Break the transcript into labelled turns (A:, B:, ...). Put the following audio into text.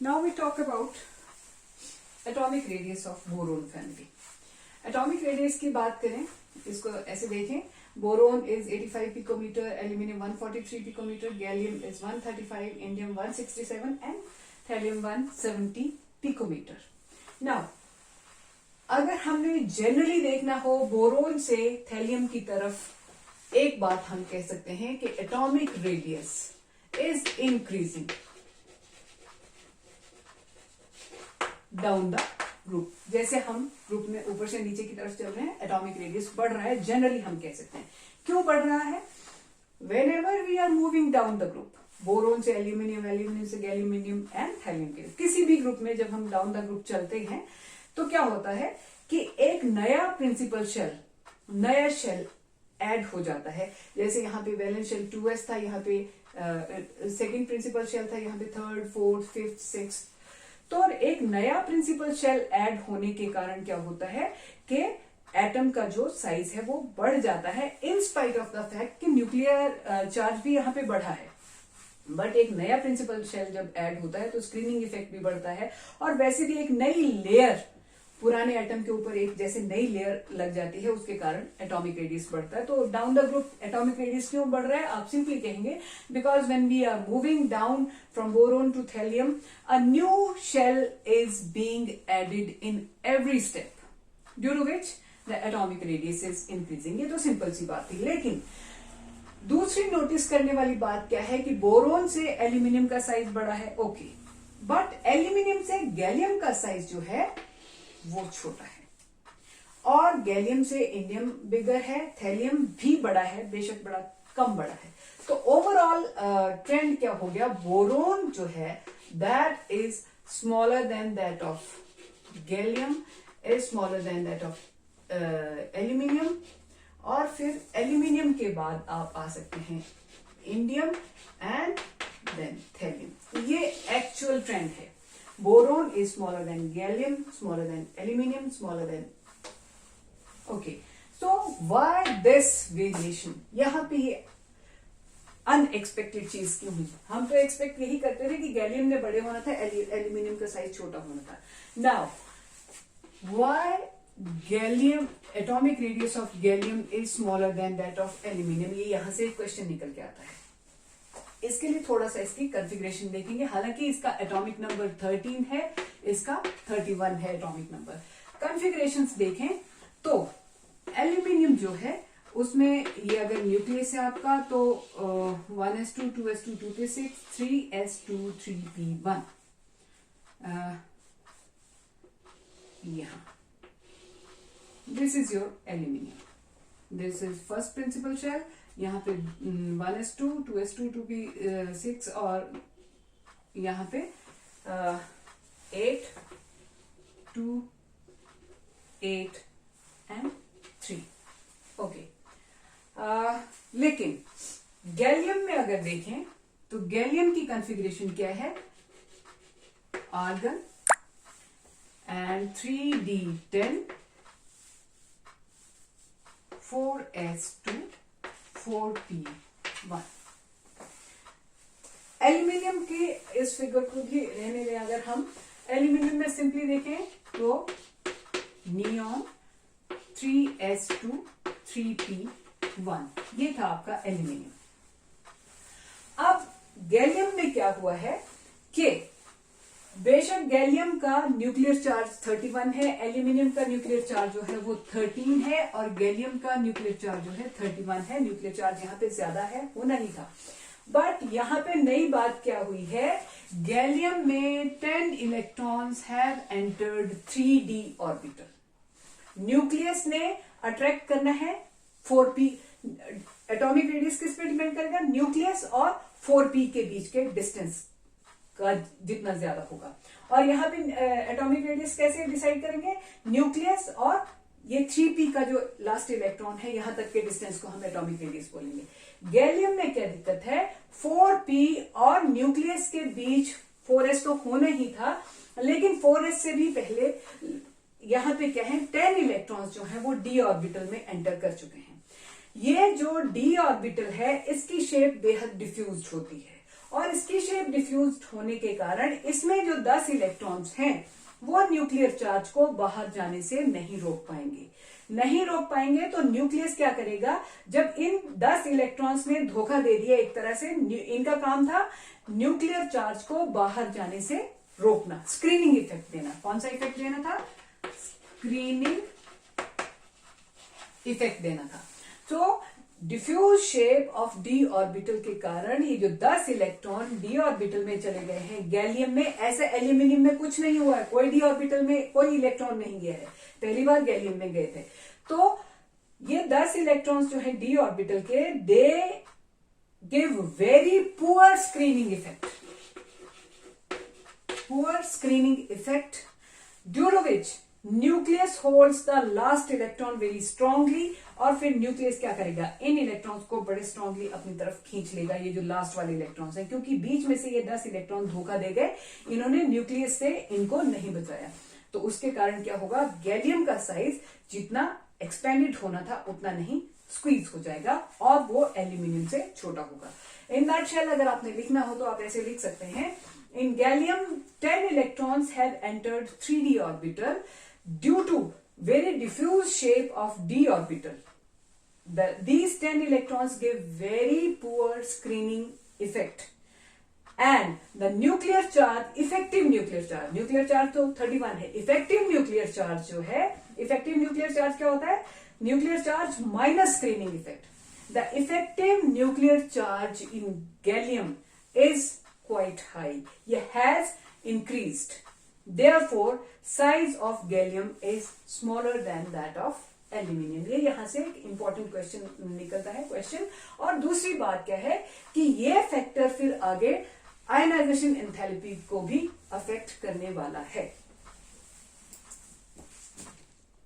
A: Now we talk about atomic radius of boron family. Atomic radius की बात करें, इसको ऐसे देखें, boron is 85 picometer, aluminium 143 picometer, gallium is 135, indium 167 and thallium 170 picometer. Now, अगर हमने जनरली देखना हो बोरोन से थैलियम की तरफ, एक बात हम कह सकते हैं कि atomic radius is increasing down the group. जैसे हम ग्रुप में ऊपर से नीचे की तरफ चल रहे हैं, एटॉमिक रेडियस बढ़ रहा है. जनरली हम कह सकते हैं. क्यों बढ़ रहा है? When we are moving down the group, boron से एल्यूमिनियम, एल्यूमिनियम से गैल्यूमिनियम एंड थैलियम के किसी भी ग्रुप में जब हम डाउन द ग्रुप चलते हैं तो क्या होता है कि एक नया प्रिंसिपल शेल, नया शेल ऐड हो जाता है. जैसे यहाँ पे वैलेंस शेल 2s था, यहाँ पे सेकंड प्रिंसिपल शेल था, यहाँ पे थर्ड, फोर्थ, फिफ्थ, सिक्स्थ. तो एक नया प्रिंसिपल शेल ऐड होने के कारण क्या होता है कि एटम का जो साइज है वो बढ़ जाता है, in spite of the fact कि न्यूक्लियर चार्ज भी यहाँ पे बढ़ा है. बट एक नया प्रिंसिपल शेल जब ऐड होता है तो स्क्रीनिंग इफेक्ट भी बढ़ता है, और वैसे भी एक नई लेयर पुराने एटम के ऊपर एक जैसे नई लेयर लग जाती है, उसके कारण एटॉमिक रेडियस बढ़ता है. तो down the group atomic radius क्यों बढ़ रहा है? आप सिंपली कहेंगे because when we are moving down from boron to thallium, a new shell is being added in every step, due to which the atomic radius is increasing. ये तो simple सी बात थी. लेकिन दूसरी नोटिस करने वाली बात क्या है कि बोरोन से एल्यूमिनियम का साइज बड़ा है, ओके, बट एल्यूमिनियम से गैलियम का साइज जो है वो छोटा है, और गैलियम से इंडियम बिगर है, थैलियम भी बड़ा है, बेशक बड़ा कम बड़ा है. तो ओवरऑल ट्रेंड क्या हो गया? बोरोन जो है that is smaller than that of gallium, is smaller than that of aluminium, और फिर एल्यूमिनियम के बाद आप आ सकते हैं इंडियम एंड देन थैलियम. ये एक्चुअल ट्रेंड है. Boron is smaller than gallium, smaller than aluminium, smaller than. Okay, so why this variation? यहाँ पे ये अनएक्सपेक्टेड चीज क्यों हुई? हम तो एक्सपेक्ट यही करते थे कि गैलियम में बड़े होना था, एल्यूमिनियम का साइज छोटा होना था. Now, why gallium, atomic radius of gallium is smaller than that of aluminium? ये यहां से क्वेश्चन निकल के आता है. इसके लिए थोड़ा सा इसकी कॉन्फ़िगरेशन देखेंगे. हालांकि इसका एटॉमिक नंबर 13 है, इसका 31 है एटॉमिक नंबर. कॉन्फ़िगरेशंस देखें तो एल्यूमिनियम जो है उसमें ये अगर न्यूक्लियस है आपका तो 1s2 2s2 2p6 3s2 3p1. यहां this is your aluminium. This is first principal shell. यहाँ पे 1s2 2s2 2p6 और यहाँ पे 8 2 8 एंड 3. ओके, लेकिन गैलियम में अगर देखें तो गैलियम की कॉन्फ़िगरेशन क्या है? Argon and 3d10 4s2 4p1. Aluminium के इस फिगर को भी रहने दें. अगर हम एल्यूमिनियम में सिंपली देखें तो नियॉन 3s2 3p1, ये था आपका एल्यूमिनियम. अब गैलियम में क्या हुआ है कि बेशक गैलियम का न्यूक्लियर चार्ज 31 है, एल्यूमिनियम का न्यूक्लियर चार्ज जो है वो 13 है, और गैलियम का न्यूक्लियर चार्ज जो है 31 है. न्यूक्लियर चार्ज यहाँ पे ज्यादा है, होना ही था. बट यहाँ पे नई बात क्या हुई है? गैलियम में 10 electrons have entered 3d orbital. Nucleus ने अट्रैक्ट करना है 4p. एटॉमिक रेडियस किस पे डिपेंड करेगा? न्यूक्लियस और 4p के बीच के डिस्टेंस का जितना ज्यादा होगा. और यहाँ पे एटॉमिक रेडियस कैसे डिसाइड करेंगे? न्यूक्लियस और ये 3p का जो लास्ट इलेक्ट्रॉन है यहां तक के डिस्टेंस को हम एटॉमिक रेडियस बोलेंगे. गैलियम में क्या दिक्कत है? 4p और न्यूक्लियस के बीच 4s तो होना ही था, लेकिन 4s से भी पहले यहाँ पे क्या है? 10 इलेक्ट्रॉन्स जो है वो d ऑर्बिटल में एंटर कर चुके हैं. ये जो d ऑर्बिटल है इसकी शेप बेहद डिफ्यूज्ड होती है, और इसकी शेप डिफ्यूज्ड होने के कारण इसमें जो 10 इलेक्ट्रॉन्स हैं वो न्यूक्लियर चार्ज को बाहर जाने से नहीं रोक पाएंगे तो न्यूक्लियस क्या करेगा, जब इन 10 इलेक्ट्रॉन्स ने धोखा दे दिया एक तरह से, इनका काम था न्यूक्लियर चार्ज को बाहर जाने से रोकना, स्क्रीनिंग इफेक्ट देना। कौन सा इफेक्ट देना था? स्क्रीनिंग इफेक्ट देना था। तो diffuse shape of d orbital के कारण ये जो 10 इलेक्ट्रॉन डी ऑर्बिटल में चले गए हैं गैलियम में, ऐसे एल्यूमिनियम में कुछ नहीं हुआ है, कोई डी ऑर्बिटल में कोई इलेक्ट्रॉन नहीं गया है, पहली बार गैलियम में गए थे। तो ये 10 इलेक्ट्रॉन्स जो है डी ऑर्बिटल के, they give very poor screening effect due to which nucleus holds the last electron very strongly, और फिर न्यूक्लियस क्या करेगा, इन इलेक्ट्रॉन्स को बड़े स्ट्रांगली अपनी तरफ खींच लेगा, ये जो लास्ट वाले इलेक्ट्रॉन्स हैं, क्योंकि बीच में से ये 10 इलेक्ट्रॉन धोखा दे गए, इन्होंने न्यूक्लियस से इनको नहीं बचाया। तो उसके कारण क्या होगा, गैलियम का साइज जितना एक्सपेंडेड होना था उतना नहीं, स्क्वीज हो जाएगा और वो एल्यूमिनियम से छोटा होगा। इन नटशेल अगर आपने लिखना हो तो आप ऐसे लिख सकते हैं, in gallium 10 electrons have entered 3d orbital due to very diffuse shape of d orbital. These 10 electrons give very poor screening effect, and the nuclear charge, effective nuclear charge तो 31 है, effective nuclear charge जो है, effective nuclear charge क्या होता है, nuclear charge minus screening effect. The effective nuclear charge in gallium is quite high. ये has increased. Therefore, size of gallium is smaller than that of aluminium. ये यहां से एक इंपॉर्टेंट क्वेश्चन निकलता है क्वेश्चन। और दूसरी बात क्या है कि ये फैक्टर फिर आगे आयनाइजेशन एंथैल्पी को भी अफेक्ट करने वाला है।